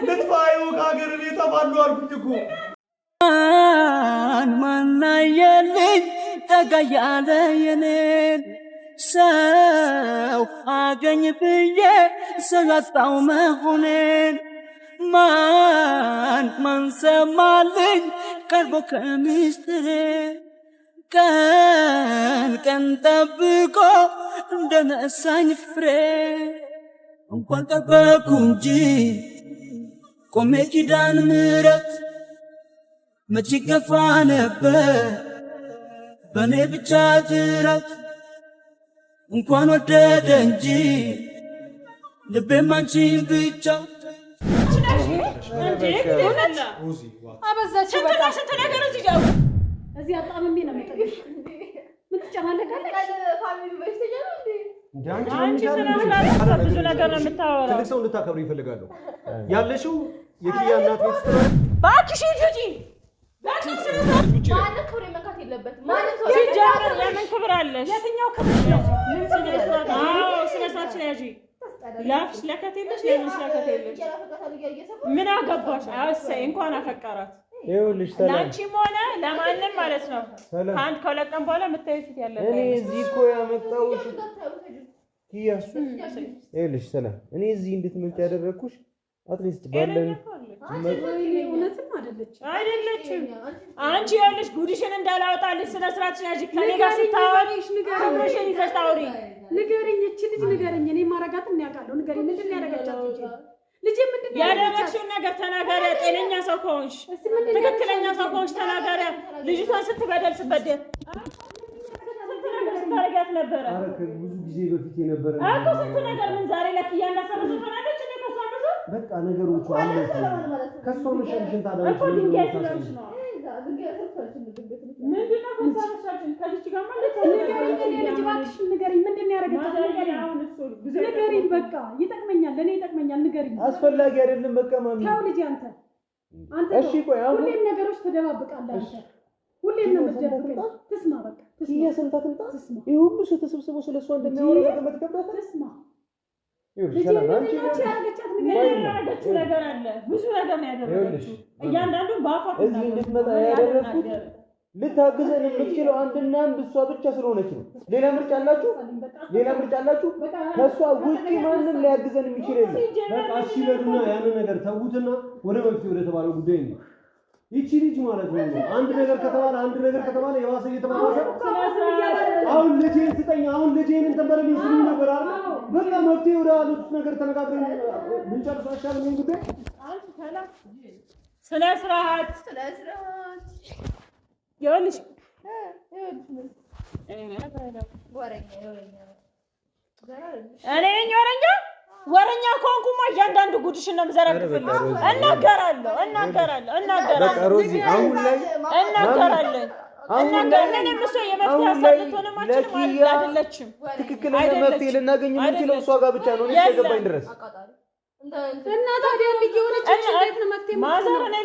ልትፋዩ ከሀገር ቤት ተባሉ አልኩኝ እኮ ማናየልኝ ተጋያለ የኔን ሰው አገኝ ብዬ ስላጣው መሆኔን ማን ሰማልኝ ቀርቦ ከሚስጥሬ ቀን ጠብቆ እንደነሳኝ ፍሬ እንኳን ጠበኩ እንጂ ቆሜ ኪዳን ምሕረት መች ገፋ ነበር በኔ ብቻ ጅራት እንኳን ወደደ እንጂ ልቤም አንቺን ብቻ አበዛች በቃ ስትነገር እዚህ አጣምሜ ነው የምትልሽ ምን ትጨማለቃለሽ ፋሚሊ በስተኛ ነው እንዴ አንቺ ስለስላለ ብዙ ነገር ነው የምታወራው ትልቅ ሰው እንድታከብሩ ይፈልጋሉ ያለሽው የኪያ እናት ቤት ስትራ ባክሽ ሂጂ ባክሽ ስለስላለ ማለት ክብር መካት የለበትም ማለት ነው ሲጀምር ለምን ክብር አለሽ የትኛው ክብር ነው ምን ስለስላለ ስለሳች ነው ያጂ ላፍሽ ለከተልሽ ለምንሽ ለከተልሽ ምን አገባሽ አሰይ እንኳን አፈቀራት ይኸውልሽ ሰላም ላንቺም ሆነ ለማንንም ማለት ነው አንድ ከለቀም በኋላ መታየት ያለበት እኔ እዚህ እኮ ያመጣሁሽ ኪያሱ ይኸውልሽ ሰላም እኔ እዚህ እንድትመጪ ያደረኩሽ አትሊስት ባለን እውነትም አይደለችም አንቺ ይኸውልሽ ጉዲሽን እንዳላወጣልሽ ስነ ስርዓትሽን ያጂ ከኔ ጋር ስታወሪሽ ክብርሽን ይዘሽ ታወሪ ንገሪኝ እቺ ልጅ ንገሪኝ እኔ ማረጋት እንያውቃለሁ ንገሪኝ ምንድን ነው ያደረገቻት ልጅ ምንድን ነው ያደረገችው ነገር ተናገሪ ጤነኛ ሰው ከሆንሽ ትክክለኛ ሰው ከሆንሽ ተናገሪ ልጅቷን ስትበደል ስትበደል ታረጋት ነበር አረከ ብዙ ጊዜ በፊት የነበረ አቆ ስንት ነገር ምን ዛሬ ለኪያ እንዳሰረዘ ተናገረች እኔ ከሷመዘ በቃ ነገሮቹ አለፈ ከሷ መሸንሽን ታዳውሽ እኮ ድንጋይ ስለሽ ነው ድንጋይ ስለሽ ምንድነው ከሷመሻችን ከልጅ ጋር ማለት ንገሪኝ ልጅ ባክሽ ንገሪኝ ምንድነው ያደረገችው ንገሪኝ በቃ ይጠቅመኛል ለኔ ይጠቅመኛል ንገሪኝ አስፈላጊ አይደለም በቃ ማሚ ታው ልጅ አንተ እሺ ቆይ አሁን ሁሌም ነገሮች ተደባብቃለህ አንተ ሁሌም ነው የምትደብቀኝ ትስማ በቃ ኪያ ሰምታ ትምጣ ይሄ ሁሉ ሰው ተሰብስቦ ስለሷ እንደሚያወራ ነገር ተከብራታ ትስማ ይኸውልሽ ሰላም አንቺ ያደረገችው ነገር አለ ብዙ ነገር ነው ያደረገችው እያንዳንዱን ባፋ እዚህ እንድትመጣ ያደረኩት ልታግዘን የምትችለው አንድና አንድ እሷ ብቻ ስለሆነች ነው ሌላ ምርጫ አላችሁ ከሷ ውጪ ማንንም ሊያግዘን የሚችል የለም በቃ እሺ በሉና ያን ነገር ተውትና ወደ መፍትሄ ወደ ተባለው ጉዳይ ነው ይቺ ልጅ ማለት ነው አንድ ነገር ከተባለ የዋሰ እየተባባሰ አሁን ልጄን ስጠኝ አሁን ልጄን እንተበረልኝ ሲሉ ነበር አይደል በቃ መፍትሄ ወደ አሉት ነገር ተነጋግረን ብንጨርስ አይሻልም ይሄን ጉዳይ ስለ ስርዓት ይኸውልሽ እኔ ወረኛ ኮንኩማ እያንዳንዱ ጉድሽን ነው የምዘረግፍልሽ እናገራለሁ በቃ ሮዚ አሁን ላይ እናገራለን ምንም እሷ የመፍትሄ ሀሳብ ልትሆን ማችልም አይደለችም ትክክለኛ መፍትሄ ልናገኝ የምንችለው እሷ ጋር ብቻ ነው እኔ እስከገባኝ ድረስ እና ታዲያ ልጅ የሆነች እንዴት ነው መፍትሄ ማዘር እኔ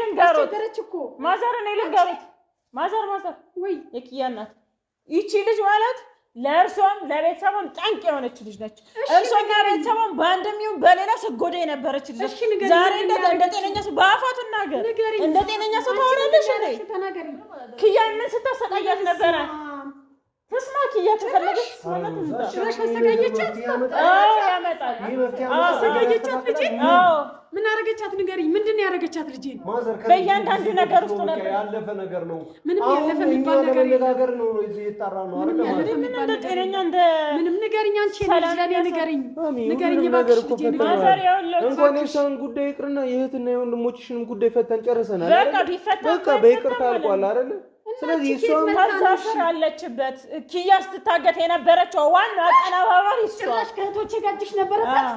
ልንገሩት ማዘር ወይ የኪያ እናት ይቺ ልጅ ማለት ለእርሷም ለቤተሰቧም ጠንቅ የሆነች ልጅ ነች እርሷና ቤተሰቧም በአንድም ይሁን በሌላ ስጎዳ የነበረች ልጅ ዛሬ እንደ ጤነኛ ሰው በአፋቱ እናገር እንደ ጤነኛ ሰው ታወራለሽ ኪያ ምን ስታሰቃያት ነበረ ተስማ ኪያ ተፈለገች ስለሽ አሰቃየቻት ያመጣል አሰቃየቻት ልጅ ምን አረጋቻት ንገሪኝ ምንድነው ያረጋቻት ልጅ በእያንዳንዱ ነገር ውስጥ ነበር ያለፈ ነገር ነው ምንም ያለፈ የሚባል ነገር ነው እዚህ እየጣራ ነው አይደል ምንም እንደ ጤነኛ እንደ ምንም ንገሪኝ አንቺ ለኔ ንገሪኝ ነገር እኮ ማዘር ያለው እንኳን የሰውን ጉዳይ ይቅርና የእህትና የወንድሞችሽንም ጉዳይ ፈተን ጨርሰናል በቃ በይቅርታ አልቋል አይደል ስለዚህ እሷም ታሳፍር አለችበት ኪያ ስትታገት የነበረችው ዋና አቀናባባሪ እሷ ከእህቶቼ ጋርሽ ነበረበት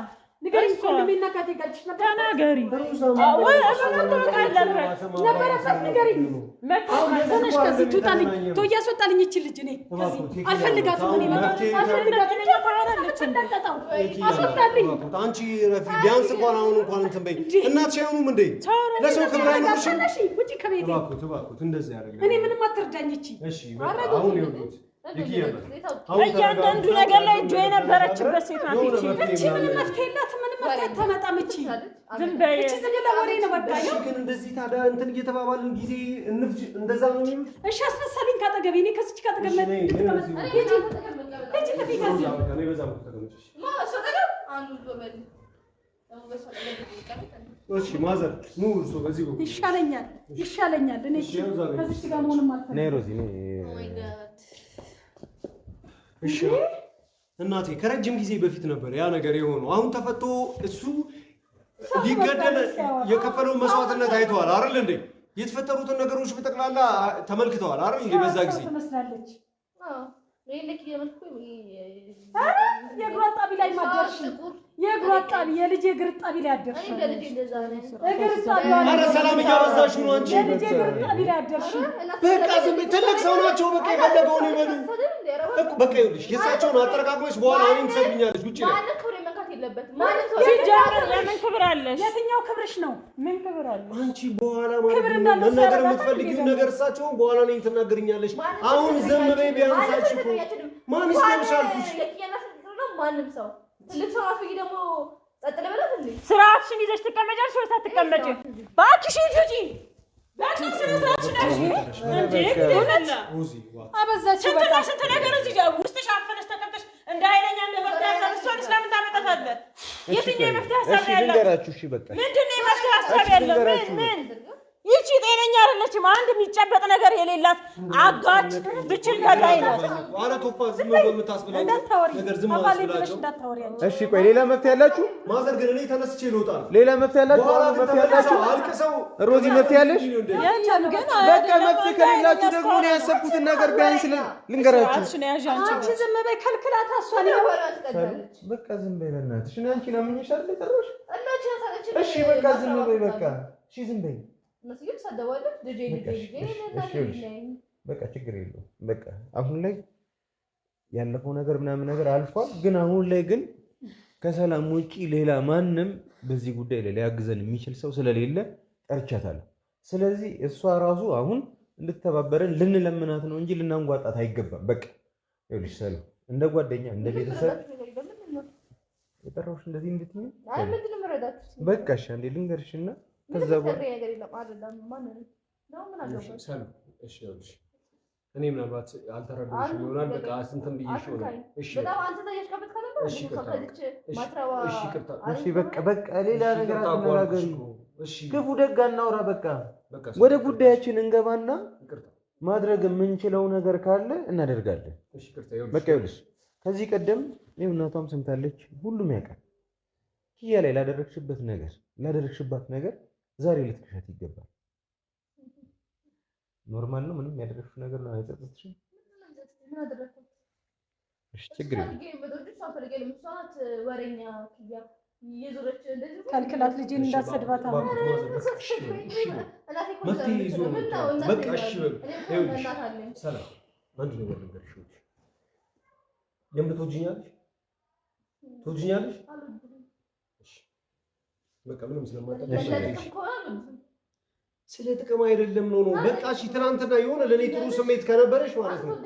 ንገሪኝ ኮንዶሚና ካቴጋልሽ ነበር ተናገሪ ወይ ነበረበት ንገሪኝ መጣሽ ከዚህ ትውጣልኝ ያስወጣልኝ እቺ ልጅ እኔ አልፈልጋትም እኔ አልፈልጋትም እኔ ታወራለች እንደጣጣው አስወጣልኝ አንቺ ረፊ ቢያንስ እንኳን እንትን በይ እናትሽ አይሆኑም እንዴ ለሰው ክብር አይኖርሽም ውጪ ከቤቴ እባክህ እንደዚህ ያደርጋል እኔ ምንም አትርዳኝ እቺ እሺ አሁን ይወዱት እያንዳንዱ ነገር ላይ እጇ የነበረችበት ሴት ናት እቺ ምንም መፍትሄ የላትም ምንም መፍታት ታመጣምቺ ዝም በይ እቺ ዝም ለወሬ ነው በቃ እሺ ግን እንደዚህ ታዲያ እንትን እየተባባልን ጊዜ እንፍጅ እንደዛ ነው የሚሉት እሺ አስመሰለኝ ካጠገቤ እኔ ከስቺ ካጠገብ ነው እጂ ከፊት ከዚህ እኔ በዛ ነው ተቀመጥሽ እሺ ማዘር ኑ እርሶ በዚህ በኩል ይሻለኛል እኔ ከዚህ ጋር መሆንም አልፈልግም ነይ ሮዚ ነይ እሺ እናቴ ከረጅም ጊዜ በፊት ነበር ያ ነገር የሆነው አሁን ተፈቶ እሱ ሊገደል የከፈለው መስዋዕትነት አይተዋል አይደል እንዴ የተፈጠሩትን ነገሮች በጠቅላላ ተመልክተዋል አይደል እንዴ በዛ ጊዜ ተመስላለች ለይልክ የመልኩ የእግሯ ጣቢ ላይ ማደርሽ የእግሯ ጣቢ የልጅ እግር ጣቢ ላይ አደርሽ እኔ ለልጅ እንደዛ ነኝ እግር ጣቢ አረ ሰላም እያበዛሽ ነው አንቺ የልጅ እግር ጣቢ ላይ አደርሽ በቃ ዝም ትልቅ ሰው ናቸው በቃ የፈለገውን ይበሉ እኮ በቃ ይኸውልሽ የእሳቸውን አጠረቃቅመሽ በኋላ እኔን ትሰብኛለሽ ውጪ ላይ ማለት ክብሬ መንካት የለበትም ማለት ሲጀምር ለምን ክብር አለሽ የትኛው ክብርሽ ነው ምን ክብር አለ አንቺ በኋላ ማለት መናገር የምትፈልጊው ነገር እሳቸውን በኋላ እኔን ትናገርኛለሽ አሁን ዝም በይ ቢያንስ አንቺ እኮ ማን ይስማልኩሽ ማንም ሰው ትልቅ ሰው አፍይ ደግሞ ጸጥ ለበላት እንዴ ስራሽን ይዘሽ ትቀመጫለሽ ወይስ አትቀመጪም ባክሽ ሂጂ ባክሽ ስራሽን እንዴ ደውለና አበዛችሁ በቃ ስንት ነገር እዚህ ውስጥሽ አፈነሽ ተቀምጠሽ እንደ ኃይለኛ እንደ መፍትሄ ሀሳብ እሷን ስለምን ታመጣታለህ የትኛው የመፍትሄ ሀሳብ ያለው ልንገራችሁ እሺ በቃ ምንድነው የመፍትሄ ሀሳብ ያለው ምን ይቺ ጤነኛ አይደለችም አንድ የሚጨበጥ ነገር የሌላት አጋጭ ብችል ገዳይ ናት አረ ቶፓ ዝም ብሎ የምታስብላው ነገር ዝም አስብላቸው እሺ ቆይ ሌላ መፍትሄ ያላችሁ ማዘር ግን እኔ ተነስቼ ልወጣ ሌላ መፍትሄ ያላችሁ መፍትሄ ያላችሁ አልቅሰው ሮዚ መፍትሄ ያለሽ ያቻም ግን በቃ መፍትሄ ከሌላችሁ ደግሞ እኔ ያሰብኩትን ነገር ቢያንስ ልንገራችሁ አትሽነ ያዣንቺ አንቺ ዝም በይ ከልክላት አሷን በቃ ዝም በይ በእናትሽ እኔ አንቺን አምኜሻል ልጠራሽ እናቺ ያሳለች እሺ በቃ ዝም በይ በቃ እሺ ዝም በይ መስጊድ ሰደዋለ ልጄ በቃ ችግር የለውም በቃ አሁን ላይ ያለፈው ነገር ምናምን ነገር አልፏል ግን አሁን ላይ ግን ከሰላም ውጪ ሌላ ማንም በዚህ ጉዳይ ላይ ሊያግዘን የሚችል ሰው ስለሌለ ጠርቻታለሁ ስለዚህ እሷ ራሱ አሁን እንድትተባበረን ልንለምናት ነው እንጂ ልናንጓጣት አይገባም በቃ ይኸውልሽ ሰላም እንደ ጓደኛ እንደ ቤተሰብ የጠራሁሽ እንደዚህ እንድትኝ አይ ምንድነው መረዳት በቃ እሺ አንዴ ልንገርሽና ከዛ በኋላ ነገር የለም አይደለም ማን ነው ምን አገባኝ ሰላም እሺ ይኸውልሽ እኔ ምናልባት አልተረዳሁሽም ይሆናል በቃ ስንትም ብዬሽ ይሆናል እሺ በጣም አንተ ተየሽከበት ካለበት እሺ ማትረባ እሺ በቃ ሌላ ነገር አትነጋገሪ እሺ ክፉ ደግ አናውራ በቃ ወደ ጉዳያችን እንገባና ማድረግ የምንችለው ነገር ካለ እናደርጋለን እሺ ይቅርታ በቃ ይኸውልሽ ከዚህ ቀደም እናቷም ሰምታለች ሁሉም ያውቃል ኪያ ላይ ላደረግሽባት ነገር ዛሬ ልትከሻት ይገባል ኖርማል ነው ምንም ያደረግሽው ነገር ነው አይጸጽትሽም ምን አደረኩ እሺ ችግር የለም ወሬኛ ኪያ የዞረች እንደዚህ ከልክላት ልጄን እንዳትሰድባት አሁን መፍትሄ ይዞ በቃ እሺ ይኸውልሽ ሰላም አንድ ነገር ልንገርሽ የምትወጂኛለሽ ትወጂኛለሽ እሺ በቃ ምንም ስለማታውቂ ስለ ጥቅም አይደለም ነው በቃ እሺ ትናንትና የሆነ ለኔ ጥሩ ስሜት ከነበረሽ ማለት ነው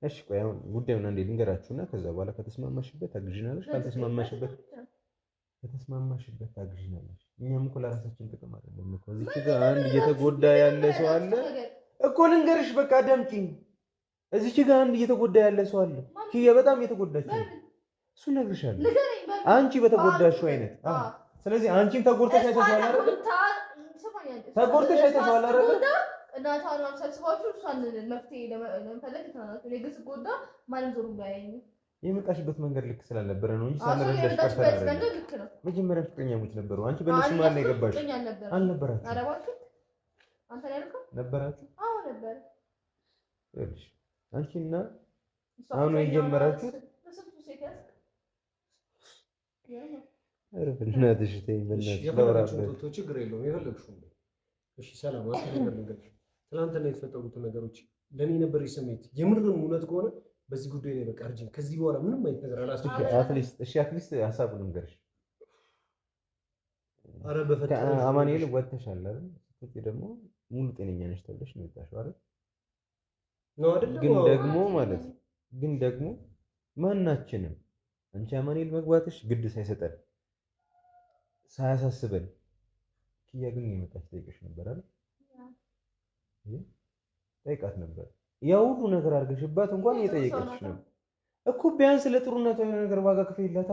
እሺ ቆይ አሁን ጉዳዩን አንዴ ልንገራችሁና ከዛ በኋላ ከተስማማሽበት ታግዢናለሽ ካልተስማማሽበት ታግዢናለሽ እኛም እኮ ለራሳችን ጥቅም አይደለም እኮ እዚህ ጋር አንድ እየተጎዳ ያለ ሰው አለ እኮ ልንገርሽ በቃ አዳምጪኝ እዚህ ጋር አንድ እየተጎዳ ያለ ሰው አለ ኪያ በጣም እየተጎዳች ነው እሱ ነግርሻለሁ አንቺ በተጎዳሽው አይነት ስለዚህ አንቺም ተጎድተሽ አይተሻል አይደል ተጎድተሽ አይተሻል አይደል እናቷን ሰብስባችሁ እሷን መፍትሄ ለመፈለግ ተናናችሁ ለግስ ጎዳ ማንም ዞሩ ባያየኝ የመጣሽበት መንገድ ልክ ስላልነበረ ነው እንጂ ሳንረዳሽ ቀርተን አይደለም መጀመሪያ ፍቅረኛሞች ነበሩ አንቺ በእነሱ ማን ነው የገባሽ አልነበራችሁ ኧረ እባክህ አንተ ላይ ልከው ነበራችሁ አዎ ነበር እሺ አንቺና አሁን የጀመራችሁ በእናትሽ ተይኝ በእናትሽ የፈለግሽውን ችግር የለውም የፈለግሽውን እሺ ሰላም ነገር ልንገርሽ ትናንትና የተፈጠሩት ነገሮች ለኔ ነበር ስሜት የምርም እውነት ከሆነ በዚህ ጉዳይ ላይ በቃ እርጅን ከዚህ በኋላ ምንም አይነት ነገር አላስብም አትሊስት ሀሳቡን ልንገርሽ አረ በፈጠረ አማኑኤል ወጥተሻል አይደል ደግሞ ሙሉ ጤነኛ ነሽ ተብለሽ ነው የወጣሽው አይደል ነው አይደል ግን ደግሞ ማንናችንም አንቺ አማኑኤል መግባትሽ ግድ ሳይሰጠን ሳያሳስበን ኪያ ግን የመጣች ጠይቀሽ ነበር አይደል? ጠይቃት ነበር። ያው ሁሉ ነገር አድርገሽባት እንኳን እየጠየቀችሽ ነው እኮ። ቢያንስ ለጥሩነቷ የሆነ ነገር ዋጋ ክፈይላታ፣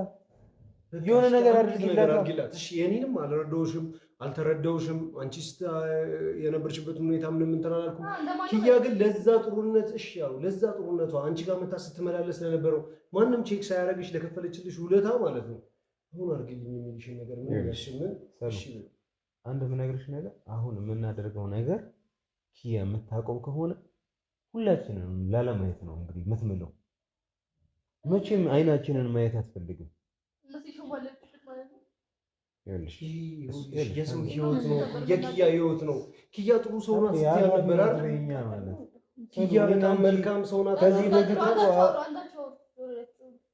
የሆነ ነገር አድርጊላት። እሺ የኔንም አልረዳሁሽም አልተረዳሁሽም። አንቺስ የነበርሽበት ሁኔታ ምንም እንትን አላልኩም። ኪያ ግን ለዛ ጥሩነት እሺ ያው ለዛ ጥሩነቷ አንቺ ጋር መታ ስትመላለስ ስለነበረው ማንም ቼክ ሳያደርግሽ ለከፈለችልሽ ውለታ ማለት ነው አሁን አድርግልኝ የሚልሽ ነገር ምን ያሽምን? እሺ አንድ የምነግርሽ ነገር አሁን የምናደርገው ነገር ኪያ የምታውቀው ከሆነ ሁላችንም ላለማየት ነው እንግዲህ የምትምለው። መቼም አይናችንን ማየት አትፈልግም። የሰው ህይወት ነው የኪያ ህይወት ነው። ኪያ ጥሩ ሰው ናት ስትይ ነበር አይደል? ኪያ በጣም መልካም ሰው ናት። ከዚህ በፊት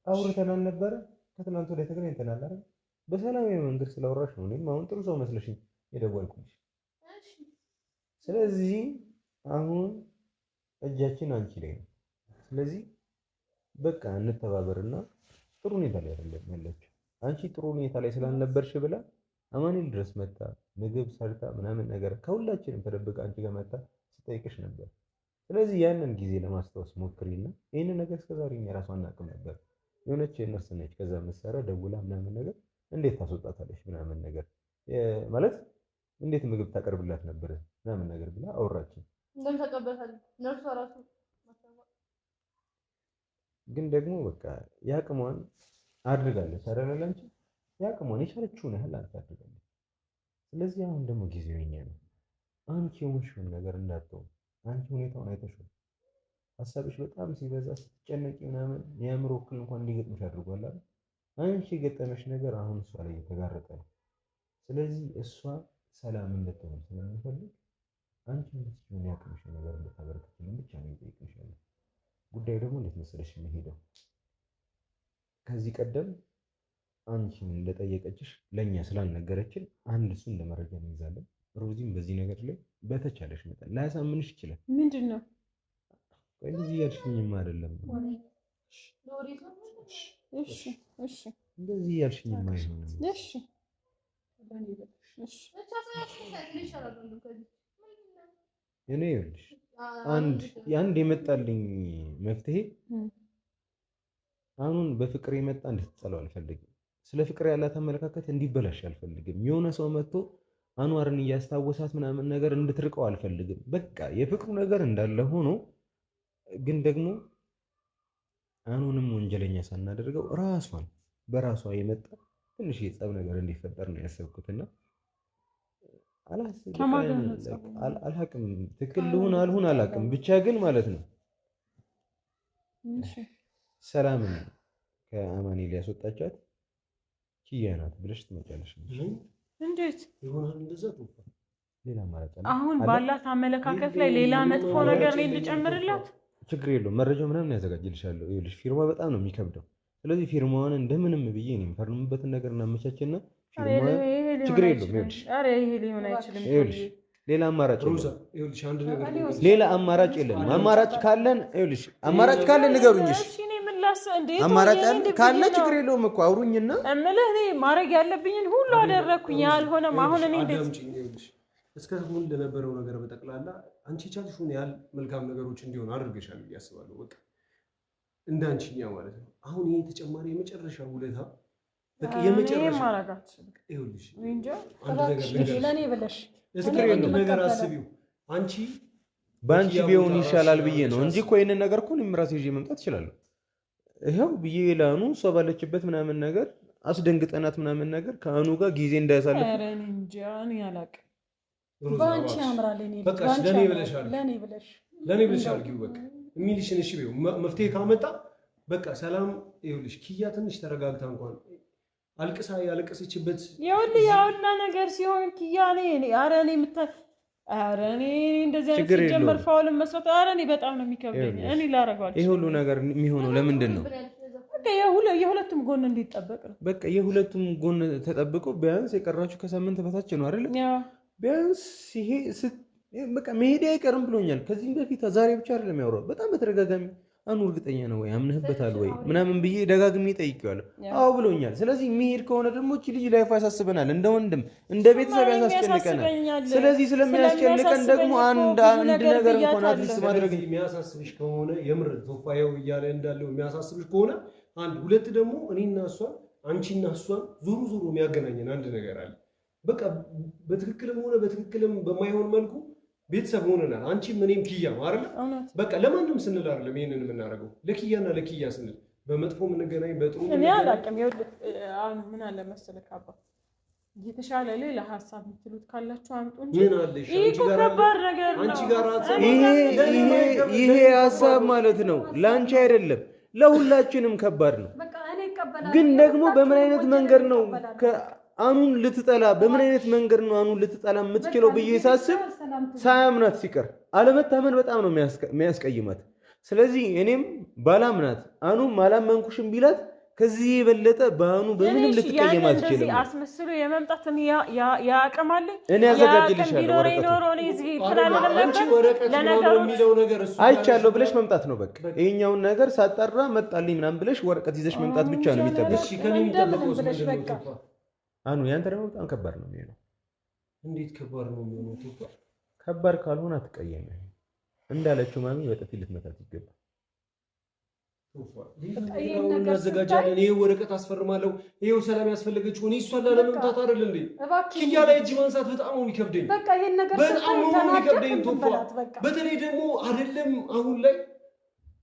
አውርተናል ነበረ። ከትናንት ወዲያ ተገናኝተናል አይደል? በሰላማዊ መንገድ ስላወራሽ ነው እኔም አሁን ጥሩ ሰው መስለሽኝ የደወልኩልሽ። ስለዚህ አሁን እጃችን አንቺ ላይ ነው። ስለዚህ በቃ እንተባበርና ጥሩ ሁኔታ ላይ አይደለም ያለችው። አንቺ ጥሩ ሁኔታ ላይ ስላልነበርሽ ብላ አማኑኤል ድረስ መጣ ምግብ ሰርታ ምናምን ነገር ከሁላችንም ተደብቃ አንቺ ጋር መጣ ስጠይቅሽ ነበር። ስለዚህ ያንን ጊዜ ለማስታወስ ሞክሪና ይሄንን ነገር እስከዛሬ እኛ ራሱ አናውቅም ነበር። የሆነች ነርስ ነች ከዛ መሳሪያ ደውላ ምናምን ነገር እንዴት ታስወጣታለሽ ምናምን ነገር ማለት እንዴት ምግብ ታቀርብላት ነበር ምናምን ነገር ብላ አወራችን። እንደምታቀበታል ነርሷ ራሱ ግን ደግሞ በቃ ያቅሟን አድርጋለች አይደል? አንቺ ያቅሟን የቻለችውን ያህል አድርጋለች። ስለዚህ አሁን ደግሞ ጊዜው የኛ ነው። አንቺ የሆንሽውን ነገር እንዳትተው። አንቺ ሁኔታውን አይተሽው ሀሳብሽ በጣም ሲበዛ ስትጨነቂ ምናምን የአእምሮ እክል እንኳን እንዲገጥምሽ አድርጓል አይደል? አንቺ የገጠመሽ ነገር አሁን እሷ ላይ እየተጋረጠ ነው። ስለዚህ እሷ ሰላም እንድትሆን ስለምፈልግ አንቺ የምትችይውን ያቅምሽ ነገር እንድታበረክችልን ብቻ ነው የምጠይቅሻለሁ። ጉዳዩ ደግሞ እንዴት መሰለሽ የሚሄደው ከዚህ ቀደም አንቺን እንደጠየቀችሽ ለኛ ስላልነገረችን አንድ እሱ እንደመረጃ እንይዛለን። ሮዚም በዚህ ነገር ላይ በተቻለሽ መጠን ላያሳምንሽ ይችላል። ምንድነው? እንደዚህ ያልሽኝም አይደለም። እሺ እሺ እንደዚህ ያልሽኝም አይሆንም። እሺ እኔ ይኸውልሽ አንድ የመጣልኝ መፍትሄ አሁን በፍቅር የመጣ እንድትጠላው አልፈልግም። ስለ ፍቅር ያላት አመለካከት እንዲበላሽ አልፈልግም። የሆነ ሰው መጥቶ አንዋርን እያስታወሳት ምናምን ነገር እንድትርቀው አልፈልግም። በቃ የፍቅሩ ነገር እንዳለ ሆኖ ግን ደግሞ አሁንም ወንጀለኛ ሳናደርገው ራሷን በራሷ የመጣ ትንሽ የጸብ ነገር እንዲፈጠር ነው ያሰብኩትና አላቅም ትክክል ልሁን አልሁን አላቅም። ብቻ ግን ማለት ነው ሰላምን ከአማኑኤል ያስወጣቻት ኪያ ናት ብለሽ ትመጫለሽ። እንዴት ይሆናል እንደዛ? ሌላ ማለት ነው አሁን ባላት አመለካከት ላይ ሌላ መጥፎ ነገር ላይ እንድጨምርላት ችግር የለውም። መረጃው ምናምን ያዘጋጅልሻለሁ። ይኸውልሽ ፊርማ በጣም ነው የሚከብደው። ስለዚህ ፊርማዋን እንደምንም ብዬ ነው የምፈርምበትን ነገር እናመቻችና ፊርማ ችግር የለውም። ይኸውልሽ አረ ይሄ ሊሆን አይችልም። ይኸውልሽ ሌላ አማራጭ ሮዛ ይኸውልሽ አንድ ነገር ሌላ አማራጭ የለም። አማራጭ ካለን ይኸውልሽ አማራጭ ካለን ንገሩኝሽ። እሺ እኔ ምን ላስ እንዴት አማራጭ ካለ ችግር የለውም እኮ አውሩኝና እምልህ እኔ ማድረግ ያለብኝን ሁሉ አደረኩኝ። ያልሆነም አሁን እኔ እንዴት እስካሁን ለነበረው ነገር በጠቅላላ አንቺ ቻልሽውን ያህል መልካም ነገሮች እንዲሆን አድርገሻል ብዬ አስባለሁ። በቃ እንዳንቺኛ ማለት ነው። አሁን ይሄ ተጨማሪ የመጨረሻ ውለታ በቃ የመጨረሻ ማረጋት ይኸውልሽ እንጃ ለኔ ብለሽ ነገር አስቢው። አንቺ ባንቺ ቢሆን ይሻላል ብዬ ነው እንጂ እኮ ይሄንን ነገር እኮ እኔም ራሴ ይዤ መምጣት እችላለሁ። ይሄው ብዬ ላኑ እሷ ባለችበት ምናምን ነገር አስደንግጠናት ምናምን ነገር ከአኑ ጋር ጊዜ እንዳያሳልፍ ኧረ እኔ እንጃ እኔ አላውቅም። ባንቺ ያምራል። እኔ በቃ ለኔ ብለሽ አድርጊው። በቃ የሚልሽን እሺ በይው። መፍትሄ ካመጣ በቃ ሰላም ይኸውልሽ ኪያ ትንሽ ተረጋግታ እንኳን አልቅሳ ያለቀሰችበት ይኸውልህ ያውና ነገር ሲሆን ኪያ ኧረ እኔ እንደዚህ አይነት ሲጀመር ፋውልን መስራት ኧረ እኔ በጣም ነው የሚከብደኝ። እኔ ላረጋለሁ። ይሄ ሁሉ ነገር የሚሆነው ለምንድን ነው? በቃ የሁለቱም ጎን እንዲጠበቅ ነው። በቃ የሁለቱም ጎን ተጠብቆ ቢያንስ የቀራችሁ ከሳምንት በታች ነው አይደል? ቢያንስ ይሄ በቃ መሄድ አይቀርም ብሎኛል። ከዚህም በፊት ዛሬ ብቻ አይደለም ያወራው፣ በጣም በተደጋጋሚ አኑ እርግጠኛ ነው ወይ አምነህበታል ወይ ምናምን ብዬ ደጋግሜ ጠይቄዋለሁ። አዎ ብሎኛል። ስለዚህ የሚሄድ ከሆነ ደግሞ እቺ ልጅ ላይፍ ያሳስበናል፣ እንደ ወንድም እንደ ቤተሰብ ያሳስጨንቀናል። ስለዚህ ስለሚያስጨንቀን ደግሞ አንድ ነገር እንኳን አዲስ ማድረግ የሚያሳስብሽ ከሆነ የምር ቶፋየው እያለ እንዳለው የሚያሳስብሽ ከሆነ አንድ ሁለት ደግሞ እኔና እሷ አንቺና እሷ ዙሩ የሚያገናኘን አንድ ነገር አለ። በቃ በትክክልም ሆነ በትክክልም በማይሆን መልኩ ቤተሰብ ሆነናል። አንቺም እኔም ኪያም አይደል? በቃ ለማንም ስንል አይደለም ይሄንን የምናደርገው፣ ለኪያና ለኪያ ስንል በመጥፎ የምንገናኝ በጥሩ እኔ አላውቅም። አሁን ምን አለ መሰለህ አባ የተሻለ ሌላ ሀሳብ የምትሉት ካላችሁ አምጡ እንጂ ምን አለሽ? አንቺ ጋር ይሄ ሀሳብ ማለት ነው ለአንቺ አይደለም ለሁላችንም ከባድ ነው። ግን ደግሞ በምን አይነት መንገድ ነው አኑን ልትጠላ በምን አይነት መንገድ ነው አኑን ልትጠላ የምትችለው ብዬ ሳስብ ሳያምናት ሲቀር አለመታመን በጣም ነው የሚያስቀይማት። ስለዚህ እኔም ባላምናት አኑ ማላመንኩሽም ቢላት ከዚህ የበለጠ በአኑ በምንም ልትቀየም አትችልም። እንደዚህ አስመስሎ የመምጣትን ያቀማል እኔ አዘጋጅልሻለሁ ወረቀት አይቻለሁ ብለሽ መምጣት ነው በቃ። ይሄኛውን ነገር ሳጣራ መጣልኝ ምናምን ብለሽ ወረቀት ይዘሽ መምጣት ብቻ ነው የሚጠበቅ። እሺ ከኔ የሚጠበቀው ምንድነው? አኑ ያንተ ደግሞ በጣም ከባድ ነው የሚሆነው። እንዴት ከባድ ነው የሚሆነው? ቶፋ ከባድ ካልሆነ አትቀየምም። እንዳለችው ማሚ በጥፊ ልትመታት ይገባል። ቶፋ ይሄን እናዘጋጃለን። ይሄ ወረቀት አስፈርማለሁ። ይሄው ሰላም ያስፈልገችው እኔ እሷን ላለመምታት አይደል እንዴ? ኪያ ላይ እጅ ማንሳት በጣም ነው የሚከብደኝ። በቃ ይሄን ነገር በጣም ነው የሚከብደኝ ቶፋ። በተለይ ደግሞ አይደለም አሁን ላይ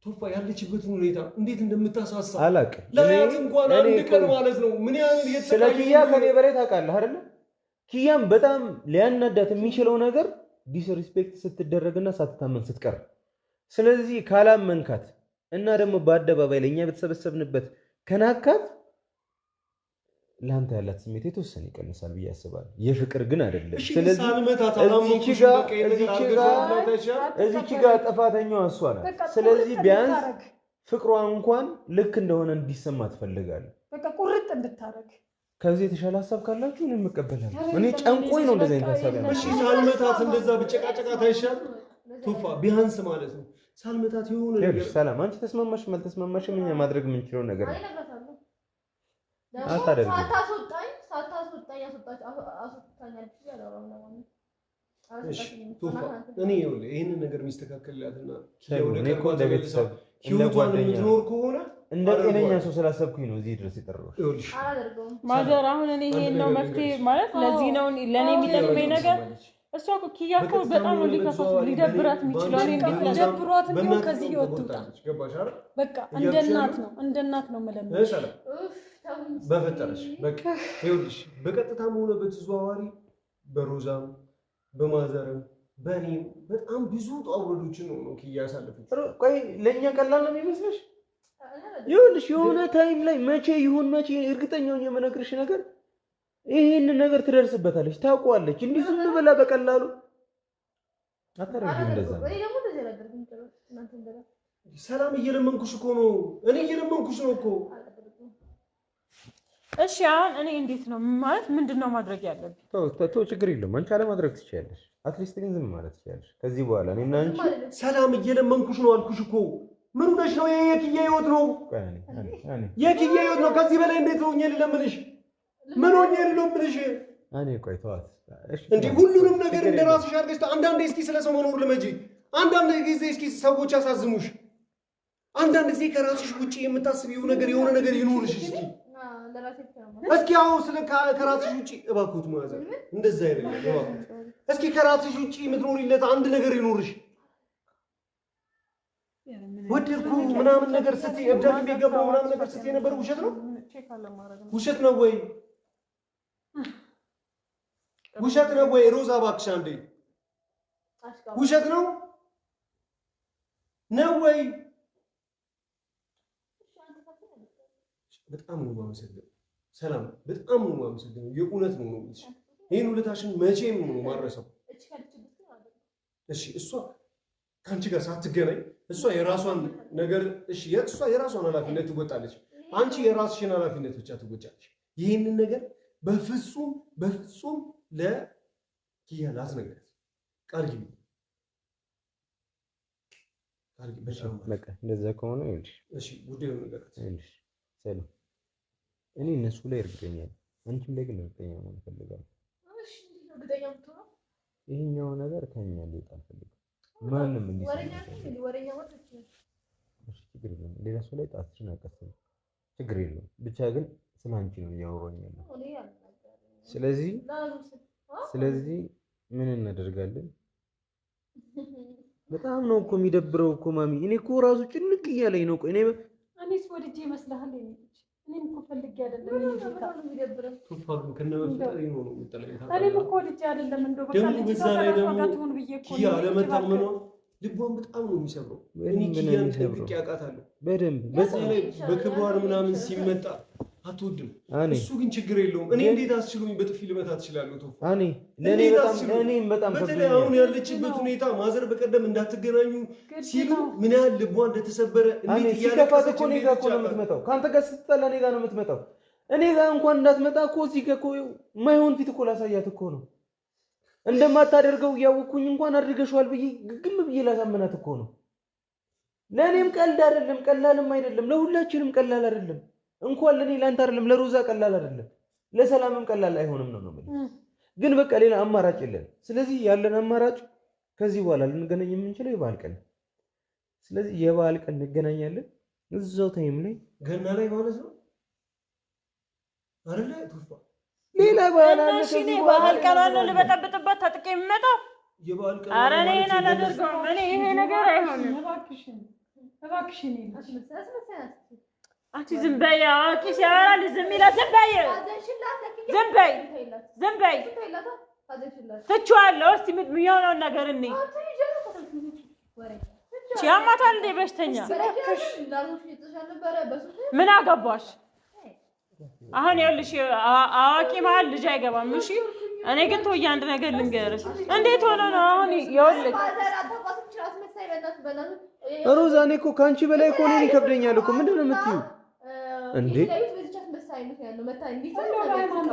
ቶፋ ያለችበትን ሁኔታ እንዴት እንደምታሳሳ አላውቅም። ለያት እንኳን አንድ ቀን ማለት ነው ምን ያህል የተሰቃየ ስለ ኪያ ከኔ በላይ ታውቃለህ አይደል? ኪያም በጣም ሊያናዳት የሚችለው ነገር ዲስሪስፔክት ስትደረግና ሳትታመን ስትቀር። ስለዚህ ካላመንካት እና ደግሞ በአደባባይ ለኛ በተሰበሰብንበት ከናካት ላንተ ያላት ስሜት የተወሰነ ይቀንሳል ብዬ አስባለሁ። የፍቅር ግን አይደለም። ስለዚህ እዚች ጋር ጥፋተኛዋ እሷ ናት። ስለዚህ ቢያንስ ፍቅሯ እንኳን ልክ እንደሆነ እንዲሰማ ትፈልጋለህ። በቃ ቁርጥ እንድታረግ ከዚህ የተሻለ ሀሳብ ካላችሁ እኔ እቀበላለሁ። እኔ ጨንቆኝ ነው እንደዚህ አይነት ሀሳብ ያለው። እሺ ሳልመታት እንደዛ ብጨቃጨቃት አይሻል ቶፋ? ቢያንስ ማለት ነው ሳልመታት የሆነ ነገር ሰላም። አንቺ ተስማማሽም አልተስማማሽም እኛ ማድረግ የምንችለው ነገር ነው። ሳታስወጣኝ አስወጣኛለች ያለው ነው። እሺ ቶፋ እኔ ይሄንን ነገር የሚስተካከልላትና እኔ እኮ እንደ ቤተሰብ እንደ ጓደኛ ከሆነ እንደ ጤነኛ ሰው ስላሰብኩኝ ነው እዚህ ድረስ የጠራሁሽ። ማዘር አሁን እኔ ይሄን ነው መፍትሄ ማለት ለዚህ ነው ለኔ የሚጠቅመኝ ነገር። እሷ እኮ ኪያ እኮ በጣም ነው ሊከፋት ሊደብራት የሚችለው። እኔ እንዴት ለደብሯት ነው ከዚህ ይወጡታ። በቃ እንደ እናት ነው መለመን። በፈጠረሽ በቃ ይኸውልሽ፣ በቀጥታም ሆነ በተዘዋዋሪ በሮዛም በማዘርም በእኔም በጣም ብዙ ጣውረዶችን ነው ኪያ ያሳለፈች። ቆይ ለእኛ ቀላል ነው የሚመስልሽ? ይኸውልሽ የሆነ ታይም ላይ መቼ ይሁን መቼ እርግጠኛውን የምነግርሽ ነገር ይሄንን ነገር ትደርስበታለች፣ ታውቀዋለች። እንዲህ ዝም ብላ በቀላሉ አታረግም። እንደዛ ሰላም እየለመንኩሽ እኮ ነው። እኔ እየለመንኩሽ ነው እኮ። እሺ አሁን እኔ እንዴት ነው ማለት ምንድነው ማድረግ ያለብኝ? ተው ችግር የለውም። አንቺ አለማድረግ ትችያለሽ። አትሊስት ግን ዝም ማለት ትችያለሽ። ከዚህ በኋላ እኔና አንቺ ሰላም እየለመንኩሽ ነው አልኩሽ እኮ። ምን ሆነሽ ነው? የኪያ ህይወት ነው፣ የኪያ ህይወት ነው። ከዚህ በላይ እንዴት ነው ልለምንሽ? ምን ሆኜ ልለምንሽ? እኔ ቆይ ተዋት እንዴ። ሁሉንም ነገር እንደራስሽ አድርገሽ አንዳንዴ እስኪ ስለ ሰው መኖር ልመጂ። አንዳንድ ጊዜ እስኪ ሰዎች ያሳዝኑሽ። አንዳንድ ጊዜ ከራስሽ ውጪ የምታስቢው ነገር የሆነ ነገር ይኖርሽ እስኪ እስኪ አሁን ስለ ከራስሽ ውጪ እባክዎት ማዘር እንደዛ አይደለም። እባክዎት እስኪ ከራስሽ ውጪ የምትኖሪለት አንድ ነገር ይኖርሽ። ወደድኩ ምናምን ነገር ስትይ እብዳት ቢገባው ምናምን ነገር ስትይ ነበር። ውሸት ነው? ውሸት ነው ወይ? ውሸት ነው ወይ? ሮዛ እባክሽ አንዴ ውሸት ነው ወይ? በጣም ነው የማመሰግነው ሰላም፣ በጣም ነው የማመሰግነው። የእውነት ነው ነው ልጅ ይሄን ውለታሽን መቼም ነው ማረሰው። እሺ እሷ ከአንቺ ጋር ሳትገናኝ እሷ የራሷን ነገር እሺ እሷ የራሷን ኃላፊነት ትወጣለች። አንቺ የራስሽን ኃላፊነት ብቻ ትወጫለሽ። ይሄንን ነገር በፍጹም ለኪያ ላትነግሪያት ቃል ግቢ። በቃ እንደዛ ከሆነ እሺ ጉዳዩ ነገር ሰላም እኔ እነሱ ላይ እርግጠኛ ነኝ አንቺም ላይ ግን እርግጠኛ መሆን እፈልጋለሁ እሺ እርግጠኛ ብትሆን ይሄኛው ነገር ከኛ ሊወጣ አልፈልግም ማንም ወሬኛ ማለት እሺ ችግር የለም ሌላ ሰው ላይ ጣትሽን አቀስም ችግር የለም ብቻ ግን ስላንቺ ነው እያወራኝ ያለው ስለዚህ ምን እናደርጋለን በጣም ነው እኮ የሚደብረው እኮ ማሚ እኔ እኮ ራሱ ጭንቅ እያለኝ ነው እኔስ ወድጄ ይመስልሃል እኔም እኮ ፈልጌ አይደለም የሚደብረው ቱፋሉ ከነበፈጠሪ ነው የሚጠላኝ እኔም እኮ ወድጄ አይደለም እንደው በቃ ልጅ ተዋጋቱን ብዬ እኮ ያለመታመኗ ልቧን በጣም ነው የሚሰብረው እኔ ኪያን ጠብቄ አውቃታለሁ በደንብ በዚህ ላይ በክብሯን ምናምን ሲመጣ አትወድም እሱ ግን ችግር የለውም እኔ እንዴት አስችሎኝ በጥፊ ልመታት እችላለሁ ቶፋ ለኔም በጣም በተለይ አሁን ያለችበት ሁኔታ ማዘር በቀደም እንዳትገናኙ ሲሉ ምን ያህል ልቧ እንደተሰበረ እንዴት ሲከፋት እኮ እኔ ጋር እኮ ነው የምትመጣው ከአንተ ጋር ስትጣላ እኔ ጋር ነው የምትመጣው እኔ ጋር እንኳን እንዳትመጣ እኮ እዚህ ጋር እኮ የማይሆን ፊት እኮ ላሳያት እኮ ነው እንደማታደርገው ያወኩኝ እንኳን አድርገሽዋል ብዬ ግግም ብዬ ላሳመናት እኮ ነው ለኔም ቀልድ አይደለም ቀላልም አይደለም ለሁላችንም ቀላል አይደለም እንኳን ለኔ ላንተ አይደለም ለሮዛ ቀላል አይደለም ለሰላምም ቀላል አይሆንም ነው ማለት ግን በቃ ሌላ አማራጭ የለም ስለዚህ ያለን አማራጭ ከዚህ በኋላ ልንገናኝ የምንችለው የበዓል ቀን ስለዚህ የበዓል ቀን እንገናኛለን እዛው ታይም ላይ ገና ላይ ማለት ነው አይደለ ቱፋ ሌላ በዓል አለ እሺ እኔ በዓል ቀን ነው ልበጠብጥበት ታጥቄ የምመጣው የበዓል ቀን ኧረ እኔ አላደርገውም እኔ ይሄ ነገር አይሆንም እባክሽን አንቺ ዝም በይ አዋቂ ሲያወራ ዝም ይላል ዝም በይ ትቼዋለሁ እስኪ የሚሆነውን ነገር እኔ ያማታል እንደ በሽተኛ ምን አገባሽ አሁን ይኸውልሽ አዋቂ መሀል ልጅ አይገባም እሺ እኔ ግን ተወው አንድ ነገር ልንገርሽ እንዴት ሆነ ነው አሁን ይኸውልሽ ሮዛ እኔ እኮ ካንቺ በላይ እኮ እኔን ይከብደኛል እኮ ምንድን ነው የምትይው እንዴ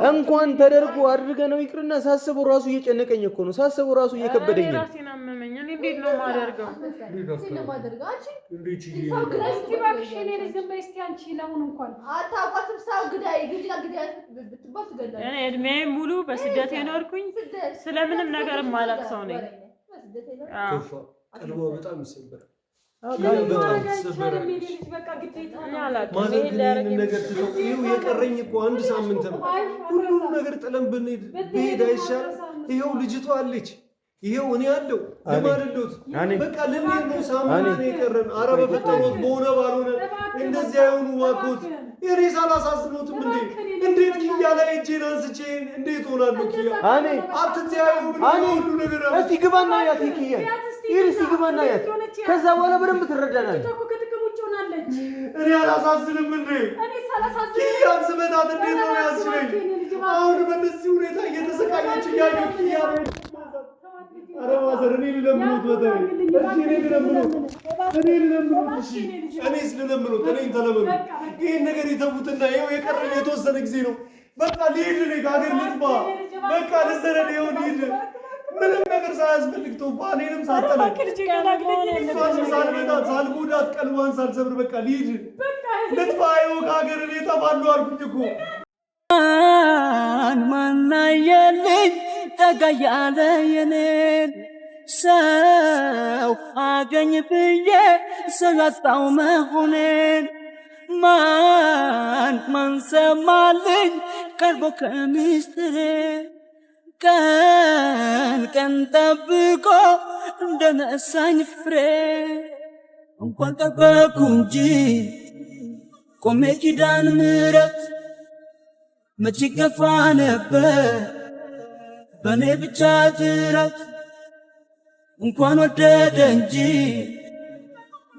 እንኳን ተደርጎ አድርገ ነው ይቅርና ሳስበው ራሱ እየጨነቀኝ እኮ ነው ሳስበው ራሱ እየከበደኝ ነው ራሴን አመመኝ እኔ እንዴት ነው ማደርገው እኔ እድሜ ሙሉ በስደት የኖርኩኝ ስለምንም ነገር ማላቅ ሰው ነኝ ቀልቧ በጣም ይሰበራል የቀረኝ እኮ አንድ ሳምንት ነው ሁሉም ነገር ጥለን ብንሄድ አይሻል ይሄው ልጅቷ አለች ይሄው እኔ አለው ለማለዶት በቃ ልንሄድ ነው ሳምንት ነው የቀረን ኧረ በፈጠሩት በሆነ ባልሆነ እንደዚህ አይሆኑ ዋኮት የሬሳ አላሳስኖትም እንዴት ኪያ ላይ እጄን አንስቼ እንዴት ሆናለሁ ኪያ አትተያዩ ሁሉ ነገር እስቲ ግባና ያት ኪያ ይርሲ ግባና ያት ከዛ በኋላ በደንብ ትረዳናለህ እኔ አላሳዝንም እኔ ኪያን ስመታት እንዴት ነው ያስችለኝ አሁን በእነዚህ ሁኔታ እየተሰቃየች እያየሁ ኪያ ኧረ ማዘር እኔ ልለምኑት በተለይ እኔ ልለምኑት እኔስ ልለምኑት እኔን ተለመኑ ይህን ነገር የተዉትና ይኸው የቀረኝ የተወሰነ ጊዜ ነው በቃ ልሂድ እኔ ከሀገር ልጥፋ በቃ ልሰረድ ይኸው ልሂድ ምንም ነገር ሳያስፈልግ ቶፋ እኔንም ሳጠለቅ ሳልመታት ሳልጎዳት ቀልቧን ሳልሰብር በቃ ልሂድ ልጥፋ ይኸው ከሀገር እኔ እጠፋለሁ አልኩኝ እኮ ማናየልኝ ጠጋ ያለ የኔን ሰው አገኝ ብዬ ሰው ያጣው መሆኔን ማን ሰማልኝ ቀርቦ ከምስጢሬ ቀን ጠብቆ እንደነሳኝ ፍሬ እንኳን ጠበቅኩ እንጂ ቆሜ ኪዳነ ምሕረት መች ገፋ ነበር በኔ ብቻ ጥረት እንኳን ወደደ እንጂ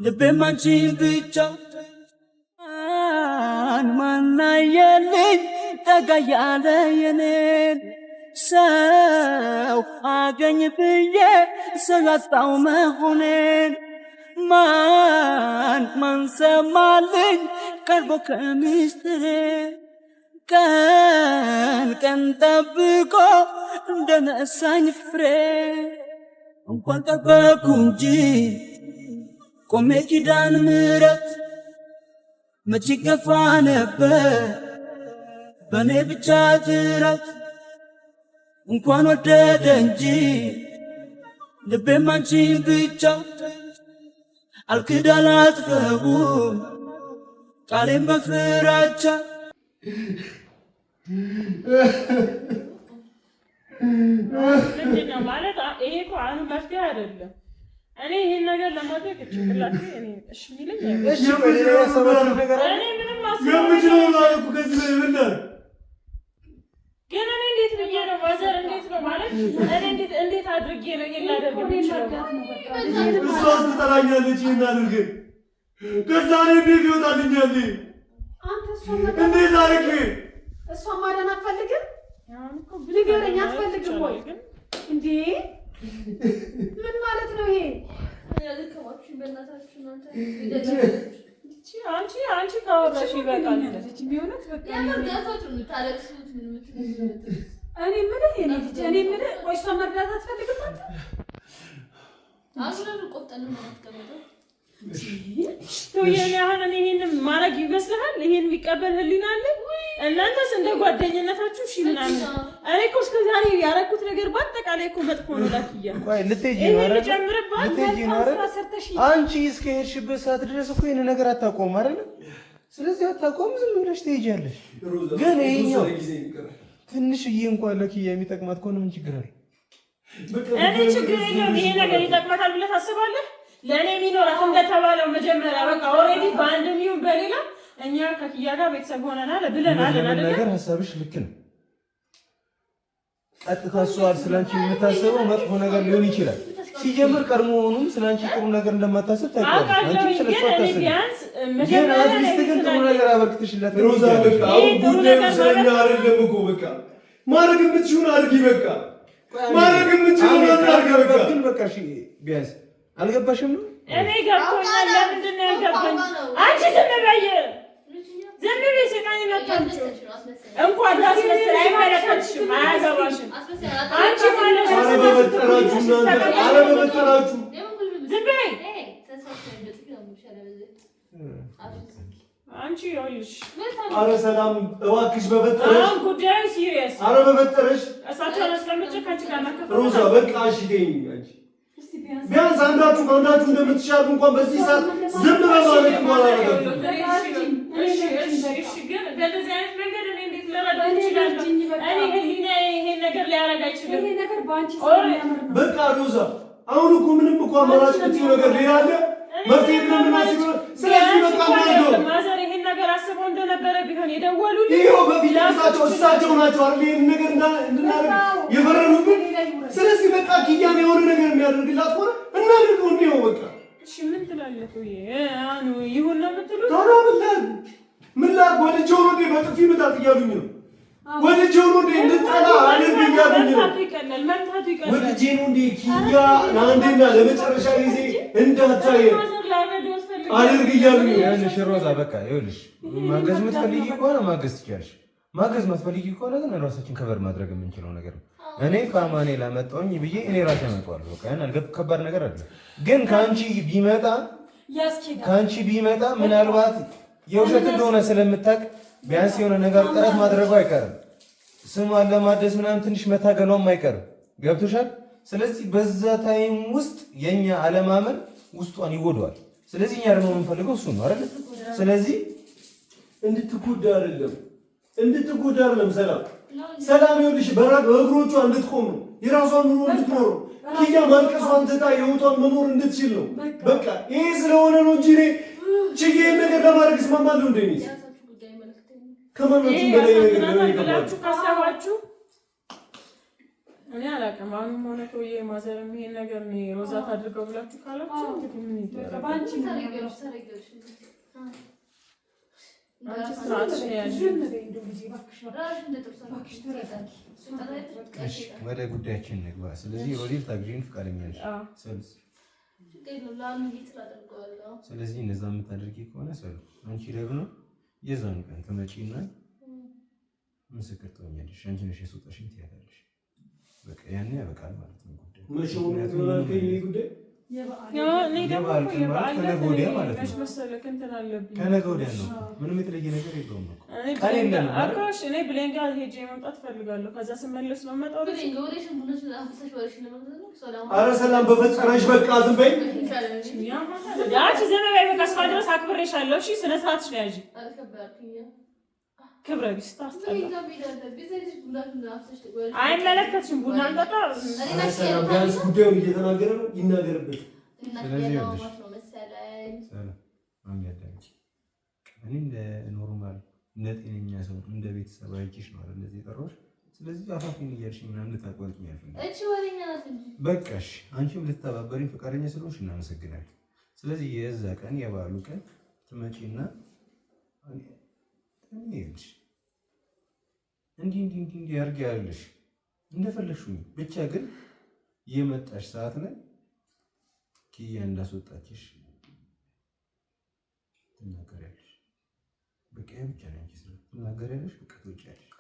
ልቤም አንቺን ብቻ ማናየልኝ ጠጋ ያለ የኔን ሰው አገኝ ብዬ ሰው ያጣው መሆኔን ማን ሰማልኝ ቀርቦ ከምስጢሬ ቀን ጠብቆ እንደነሳኝ ፍሬ እንኳን ጠበቅኩ እንጂ ቆሜ ኪዳነ ምሕረት መች ገፋ ነበር በኔ ብቻ ጥረት እንኳን ወደደ እንጂ ልቤም አንቺን ብቻ አልክዳን አልጥፈውም ቃሌን በፍራቻ ምንድነው ማለት ይሄ እኮ አሁን መፍትሄ አይደለም። እኔ ይሄን ነገር ለማድረግ ጭንቅላቴ እኔ እሺ ሚለኝ እሺ ወደ ያሰበው ነገር እኔ ምንም ማስብ የምችለው ማለት እኮ ከዚህ ላይ ምን ነው ግን እኔ እንዴት ብዬ ነው ማዘር እንዴት ነው ማለት እኔ እንዴት አድርጌ ነው ይሄን ላደርግ የምችለው? እሷስ ትጠላኛለች ይሄን አድርግ ከዛ እኔ እንዴት ይወጣልኛል? አንተ እንዴት አድርግ እሷ ማዳን አትፈልግም? ንገረኝ፣ አትፈልግም ወይ እንዴ? ምን ማለት ነው ይሄ? ያልከማችሁ በእናታችሁ እናንተ አንቺ ካወራሽ ይበቃል። ቢሆንስ በቃ ያናጋታችሁ ታለቅሱት ምን እኔ የምልህ ቆይ እሷ መርዳት አትፈልግም አንተ? አሁን ቆፍጠን ማለት ከመጣው ይሄን አሁን ይሄን ማድረግ ይመስልሃል? ይሄን የሚቀበል ህሊና አለ? እናንተስ እንደ ጓደኝነታችሁ እሺ ምናምን እኔ እኮ እስከ ዛሬ ያደረኩት ነገር በአጠቃላይ እኮ መጥፎ ነው። ላኪያ ቆይ ልትሄጂ ነው አይደል? አንቺ እስከ ሄድሽበት ሰዓት ድረስ እኮ ይሄን ነገር አታቆም አይደል? ስለዚህ አታቆም፣ ዝም ብለሽ ትሄጃለሽ። ግን ይሄኛው ትንሽዬ እንኳን ለኪያ የሚጠቅማት ከሆነ ምን ችግር አለ? እኔ ችግር የለውም። ይሄ ነገር ይጠቅማታል ብለህ ታስባለህ? ለእኔ የሚኖራት እንደተባለው መጀመሪያ በቃ ኦልሬዲ በአንድም ይሁን በሌላ እኛ ከኪያ ጋር ቤተሰብ ሆነናል ብለናል አይደል? ነገር ሀሳብሽ ልክ ነው። ቀጥታ እሷል ስላንቺ የምታስበው መጥፎ ነገር ሊሆን ይችላል። ሲጀምር ቀድሞውኑም ስላንቺ ጥሩ ነገር እንደማታስብ ታውቂያለሽ። አንቺ ስለሷ ታስቢ ግን አትሊስት ግን ጥሩ ነገር አበርክተሽላት ሮዛ በቃ አሁን ጉዳዩ ስለኛ አይደለም እኮ በቃ ማድረግ የምትችይውን አድርጊ። በቃ ማድረግ የምትችይውን አድርጊ። በቃ ግን በቃ እሺ ቢያንስ አልገባሽም ነው? እኔ ገብቶኛል። ለምንድን ነው ያልገባኝ? አንቺ ዝም በይ ዝም በይ። ሰቃይ ነጣችሁ እንኳን ላስመስል አይመለከትሽም፣ አያገባሽም። አንቺ ማለት ነው አረበበጠራችሁ እናንተ አረበበጠራችሁ ዝም በይ አንቺ ይኸውልሽ። አረ ሰላም እባክሽ በበጠረሽ። አሁን ጉዳዩ ሲሪየስ። አረ በበጠረሽ እሳቸውን አስቀምጬ ከአንቺ ጋር መከፈል ሮዛ በቃ እሺ ተይኝ አንቺ ቢያንስ አንዳችሁ ከአንዳችሁ እንደምትሻሉ እንኳን በዚህ ሰዓት ዝም በማለት እንኳን አደረጋችሁ። እሺ ግን በዚህ አይነት መንገድ እኔ እንዴት ልረዳው እችላለሁ? እኔ ህሊና ይሄን ነገር ሊያረጋ አይችልም። ይሄ ነገር ባንቺ ስለሚያምር ነው። በቃ ሮዛ አሁን እኮ ምንም እኮ አማራጭ የምትይው ነገር ሌላ አለ መፍትሄ ምንም አስበው። ስለዚህ በቃ ማለት ማዘር ይሄን ነገር አስበው እንደነበረ ቢሆን የደወሉልኝ ይሄው በፊት እሳቸው ናቸው አይደል ይሄን ነገር እንድናደርግ የፈረዱብን። ስለዚህ በቃ ኪያን የሆነ ነገር የሚያደርግላት ሆነ እናድርገው ነው በቃ። እሺ ምን ትላለህ? አኑ ይሁን ነው የምትሉት? ታዲያ ምን ላድርግ? ወደጀው ነው እንዴ በጥፊ ምታት እያሉኝ ነው። ወደጀው ነው እንዴ እንድጠላ አድርግ እያሉኝ ነው። መምታቱ ይቀላል። ወደጀው ነው እንዴ ኪያ ለአንዴና ለመጨረሻ ጊዜ እንዳታይ አድርግ እያሉኝ ነው። ያንሽ ሮዛ በቃ ይኸውልሽ ማገዝ የምትፈልጊ ከሆነ ማገዝ ትችያለሽ። ማገዝ የማትፈልጊ ከሆነ ግን ራሳችን ከበር ማድረግ የምንችለው ነገር ነው። እኔ ከአማኔ ላመጣሁኝ ብዬ እኔ ራሴ አመጣዋለሁ። በቃ ያን ከባድ ነገር አይደለም። ግን ከአንቺ ቢመጣ ምናልባት የውሸት እንደሆነ ስለምታውቅ ቢያንስ የሆነ ነገር ጥረት ማድረጉ አይቀርም። ስሟን ለማደስ ምናምን ትንሽ መታገሏም አይቀርም። ገብቶሻል? ስለዚህ በዛ ታይም ውስጥ የኛ አለማመን ውስጧን ይጎዳዋል። ስለዚህ እኛ ደግሞ የምንፈልገው እሱ ነው አይደል? ስለዚህ እንድትጎዳ አይደለም ሰላም ይኸውልሽ በእግሮቿ እንድትቆም ነው። የራሷን ኑሮ እንድትኖር ነው። ኪያ ማልቀሷን ትታ ህይወቷን መኖር እንድትችል ነው። በቃ ይሄ ስለሆነ ነው እንጂ እኔ ችዬ ነገር ለማድረግ እስማማለሁ። እንደ እኔ ከማናችሁ በላይ ብላችሁ ካሰባችሁ እኔ አላውቅም። አሁንም ሆነ ተውዬ ማዘርም ይሄን ነገር ነው ሮዛ ታድርገው ብላችሁ ካላችሁ እንግዲህ ምን ይደረጋል? ባንቺ ነው ወደ ጉዳያችን ንግባ። ስለዚህ ሮዲል ታግዢን ፍቃደኛ ነሽ? ስለዚህ እነዛ የምታደርጊ ከሆነ ሰሩ። አንቺ ደግሞ የዛን ቀን ትመጪና ምስክር ትሆኛለሽ። አንቺ ነሽ የሰጠሽኝ ትያለሽ። በቃ ያኔ ያበቃል ማለት ነው ጉዳዩ። መቼም ጉዳይ የበዓል ቀን ማለት ከነገ ወዲያ ማለት ነው። ከነገ ወዲያ ነው። ምንም የተለየ ነገር የለውም እኮ እኔ ብሌን ጋር ሄጄ መምጣት ፈልጋለሁ። ከዛ ስመለስ ነው የምመጣው። ኧረ ሰላም በፈጠረሽ በቃ ዝም በይ። ያቺ ዝም በይ በቃ። እስካሁን ድረስ አክብሬሻለሁ። እሺ ስነ ስርዓትሽ ነው ያዥ። ክብረ ቢስ ታስጠላ። አይመለከትሽም። ቡና እንጠጣ። ሰላም ቢያንስ ጉዳዩን እየተናገረ ነው ይናገርበት። ስለዚህ እኔ እንደ ኖርማል እንደ ጤነኛ ሰው እንደ ቤተሰብ አይቼሽ ነው አይደል እንደዚህ የጠራሁሽ። ስለዚህ አፋፊን እያልሽ ምናምን ልታቋርጪኝ አልፈልግም። በቃሽ። አንቺም ልትተባበሪኝ ፈቃደኛ ስለሆንሽ እናመሰግናለን። ስለዚህ የዛ ቀን የበዓሉ ቀን ትመጪና እንዲህ አድርጊ ያለሽ እንደፈለግሽኝ ብቻ ግን የመጣሽ ሰዓት ላይ ኪያ እንዳስወጣችሽ ትናገሪያለሽ። በቃ ብቻ ነው እንጂ ትናገሪያለሽ። በቃ ትወጪያለሽ።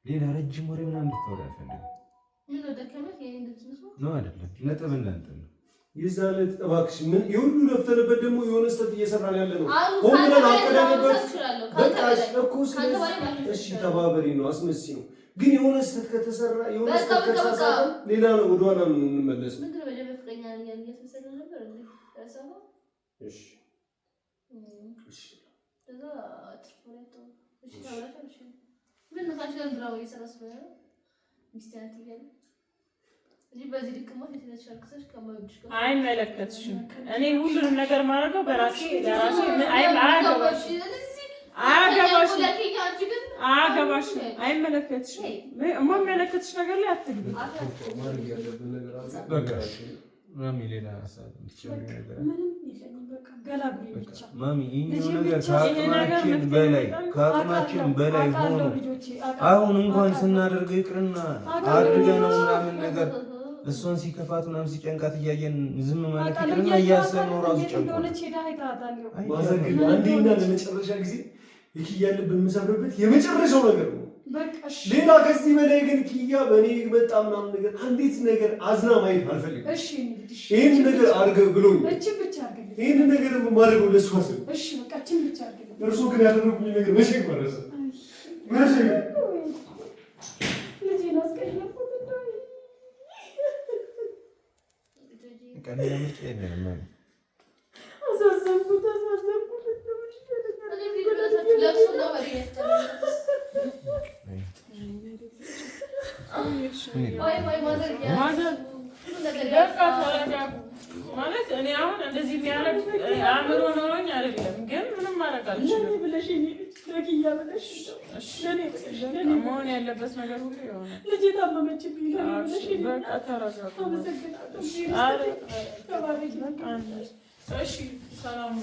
ሌላ ረጅም ወሬ ምናምን እንድታወሪ አልፈልግም። ነው አይደለም? ነጥብ እናንተ ነው የዛን ዕለት እባክሽ ምን የሁሉ ለፍተንበት ደግሞ የሆነ ስህተት እየሰራን ያለ ነው። ሆነን አቀዳደበት በቃ እኮ እሺ ተባበሪ ነው አስመስይ ነው። ግን የሆነ ስህተት ከተሰራ የሆነ ስህተት ከተሳሳተ ሌላ ነው ወደኋላ ነው የምንመለሰው። እሺ እሺ አይመለከትሽም። እኔ ሁሉንም ነገር ማድረገው በራሴ ለራሴ አያገባሽም። አይመለከትሽም። የማይመለከትሽ ነገር ላይ አትግቢ። ማሚ ሌላ ሀሳብ ነገር ማሚ ይሄኛው ነገር ከአቅማችን በላይ ሆኖ አሁን እንኳን ስናደርግ ይቅርና አድርገነው ምናምን ነገር እሷን ሲከፋት ምናምን ሲጨንቃት እያየን ዝም ማለት ይቅርና እያሰብነው ራሱ ጨንቆ አንዴና ለመጨረሻ ጊዜ የኪያ ልብ የምሰብርበት የመጨረሻው ነገር ነው። ሌላ ከዚህ በላይ ግን ኪያ በእኔ መጣ ምናምን ነገር አንዲት ነገር አዝና ማየት አልፈልግም። ይህን ነገር አድርገህ ብሎኝ ይህን ነገር ማድረገው ለእሷ ስል እርሱ ግን ያደረጉኝ ነገር መቼ መረሰ መቼ ማለት እኔ አሁን እንደዚህ የሚያደርግ አእምሮ ኖሮኝ አይደለም፣ ግን ምንም ማድረግ አልችልም። መሆን ያለበት ነገር ሁሉ ይሆናል። በቃ ተረጋጉ። እሺ ሰላም